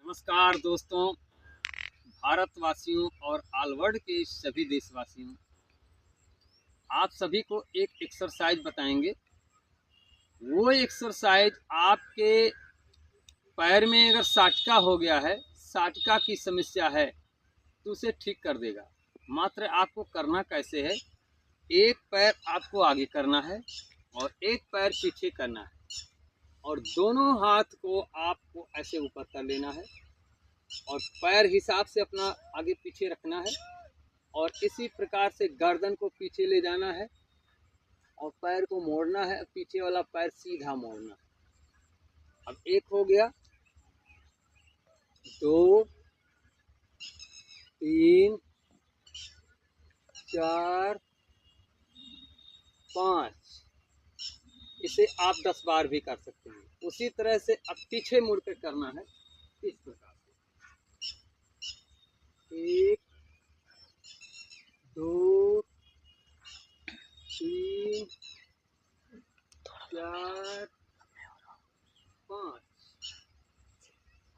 नमस्कार दोस्तों, भारतवासियों और ऑल वर्ल्ड के सभी देशवासियों, आप सभी को एक एक्सरसाइज बताएंगे। वो एक्सरसाइज आपके पैर में अगर साटका हो गया है, साटका की समस्या है तो उसे ठीक कर देगा। मात्र आपको करना कैसे है, एक पैर आपको आगे करना है और एक पैर पीछे करना है और दोनों हाथ को आपको ऐसे ऊपर कर लेना है और पैर हिसाब से अपना आगे पीछे रखना है और इसी प्रकार से गर्दन को पीछे ले जाना है और पैर को मोड़ना है, पीछे वाला पैर सीधा मोड़ना है। अब एक हो गया, 2, 3, 4, 5। इसे आप 10 बार भी कर सकते हैं। उसी तरह से अब पीछे मुड़ कर करना है इस प्रकार से। 1, 2, 3, 4, 5।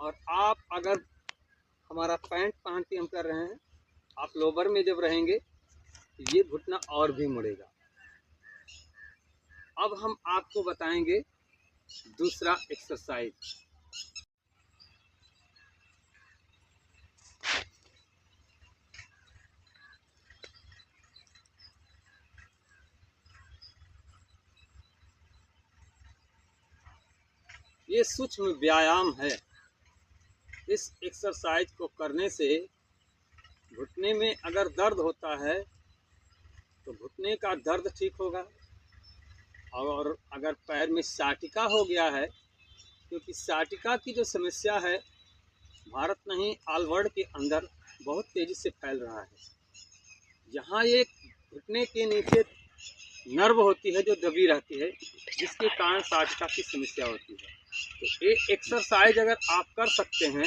और आप अगर हमारा पैंट पहन के हम कर रहे हैं, आप लोवर में जब रहेंगे तो ये घुटना और भी मुड़ेगा। अब हम आपको बताएंगे दूसरा एक्सरसाइज। ये सूक्ष्म व्यायाम है। इस एक्सरसाइज को करने से घुटने में अगर दर्द होता है तो घुटने का दर्द ठीक होगा, और अगर पैर में साटिका हो गया है, क्योंकि साटिका की जो समस्या है भारत नहीं ऑल वर्ल्ड के अंदर बहुत तेज़ी से फैल रहा है। यहाँ ये घुटने के नीचे नर्व होती है जो दबी रहती है, जिसके कारण साटिका की समस्या होती है। तो ये एक्सरसाइज अगर आप कर सकते हैं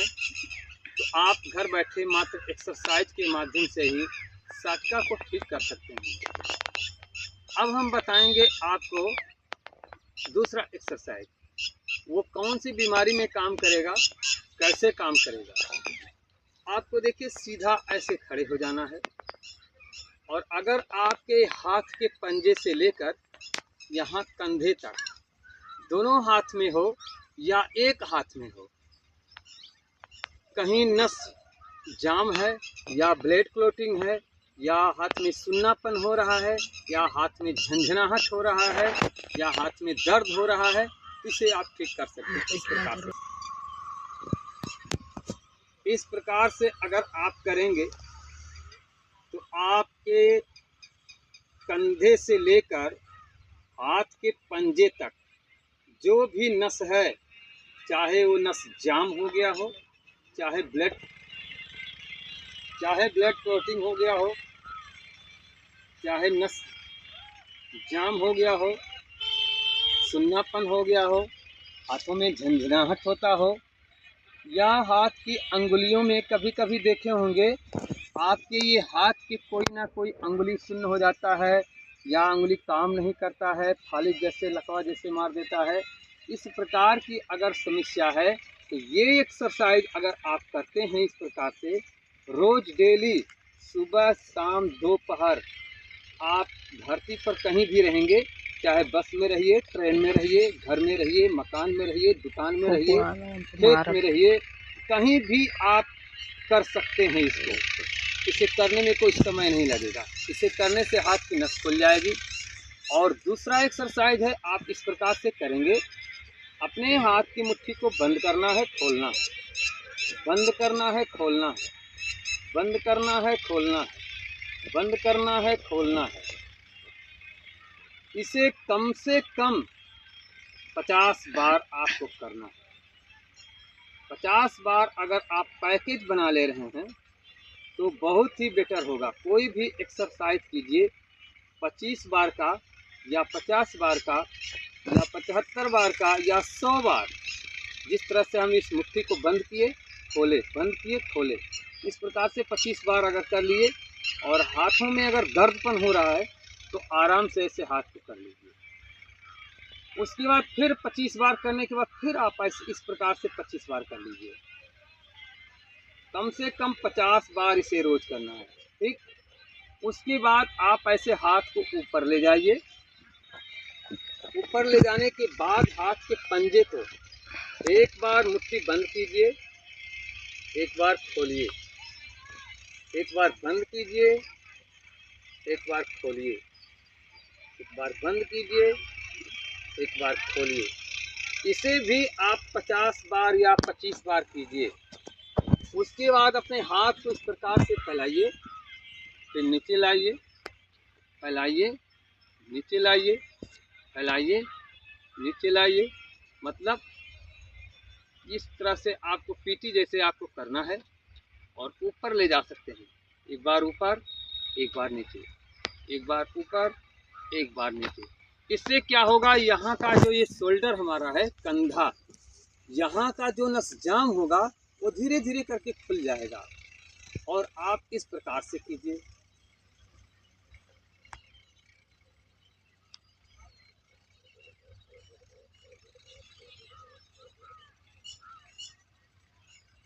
तो आप घर बैठे मात्र एक्सरसाइज के माध्यम से ही साटिका को ठीक कर सकते हैं। अब हम बताएंगे आपको दूसरा एक्सरसाइज। वो कौन सी बीमारी में काम करेगा, कैसे काम करेगा। आपको देखिए, सीधा ऐसे खड़े हो जाना है और अगर आपके हाथ के पंजे से लेकर यहाँ कंधे तक दोनों हाथ में हो या एक हाथ में हो, कहीं नस जाम है या ब्लड क्लॉटिंग है या हाथ में सुन्नापन हो रहा है या हाथ में झंझनाहट हो रहा है या हाथ में दर्द हो रहा है, इसे आप ठीक कर सकते हैं इस प्रकार से। इस प्रकार से अगर आप करेंगे तो आपके कंधे से लेकर हाथ के पंजे तक जो भी नस है, चाहे वो नस जाम हो गया हो, चाहे ब्लड क्लॉटिंग हो गया हो, चाहे नस जाम हो गया हो, सुन्नापन हो गया हो, हाथों में झंझनाहट होता हो, या हाथ की अंगुलियों में कभी कभी देखे होंगे आपके ये हाथ की कोई ना कोई अंगुली सुन्न हो जाता है या अंगुली काम नहीं करता है, फालिज जैसे लकवा जैसे मार देता है। इस प्रकार की अगर समस्या है तो ये एक्सरसाइज अगर आप करते हैं इस प्रकार से रोज डेली सुबह शाम दोपहर, आप धरती पर कहीं भी रहेंगे, चाहे बस में रहिए, ट्रेन में रहिए, घर में रहिए, मकान में रहिए, दुकान में रहिए, खेत में रहिए, कहीं भी आप कर सकते हैं इसको। इसे करने में कोई समय नहीं लगेगा। इसे करने से हाथ की नस खुल जाएगी। और दूसरा एक्सरसाइज है, आप इस प्रकार से करेंगे, अपने हाथ की मुट्ठी को बंद करना है, खोलना है, बंद करना है, खोलना है, बंद करना है, खोलना है, बंद करना है, खोलना है। इसे कम से कम 50 बार आपको करना है। 50 बार अगर आप पैकेज बना ले रहे हैं तो बहुत ही बेटर होगा। कोई भी एक्सरसाइज कीजिए, 25 बार का या 50 बार का या 75 बार का या 100 बार, जिस तरह से हम इस मुट्ठी को बंद किए खोले, बंद किए खोले, इस प्रकार से 25 बार अगर कर लिए और हाथों में अगर दर्दपन हो रहा है तो आराम से ऐसे हाथ को कर लीजिए। उसके बाद फिर 25 बार करने के बाद फिर आप इस प्रकार से 25 बार कर लीजिए। कम से कम 50 बार इसे रोज करना है। ठीक, उसके बाद आप ऐसे हाथ को ऊपर ले जाइए। ऊपर ले जाने के बाद हाथ के पंजे को एक बार मुट्ठी बंद कीजिए, एक बार खोलिए, एक बार बंद कीजिए, एक बार खोलिए, एक बार बंद कीजिए, एक बार खोलिए। इसे भी आप 50 बार या 25 बार कीजिए। उसके बाद अपने हाथ को इस प्रकार से फैलाइए, फिर नीचे लाइए, फैलाइए, नीचे लाइए, फैलाइए, नीचे लाइए। मतलब इस तरह से आपको पीटी जैसे आपको करना है और ऊपर ले जा सकते हैं। एक बार ऊपर, एक बार नीचे, एक बार ऊपर, एक बार नीचे। इससे क्या होगा, यहाँ का जो ये शोल्डर हमारा है, कंधा, यहाँ का जो नस जाम होगा वो धीरे धीरे करके खुल जाएगा। और आप इस प्रकार से कीजिए।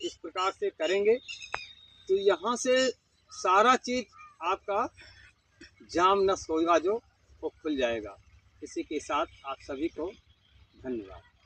इस प्रकार से करेंगे तो यहाँ से सारा चीज आपका जाम नस होगा जो वो खुल जाएगा। इसी के साथ आप सभी को धन्यवाद।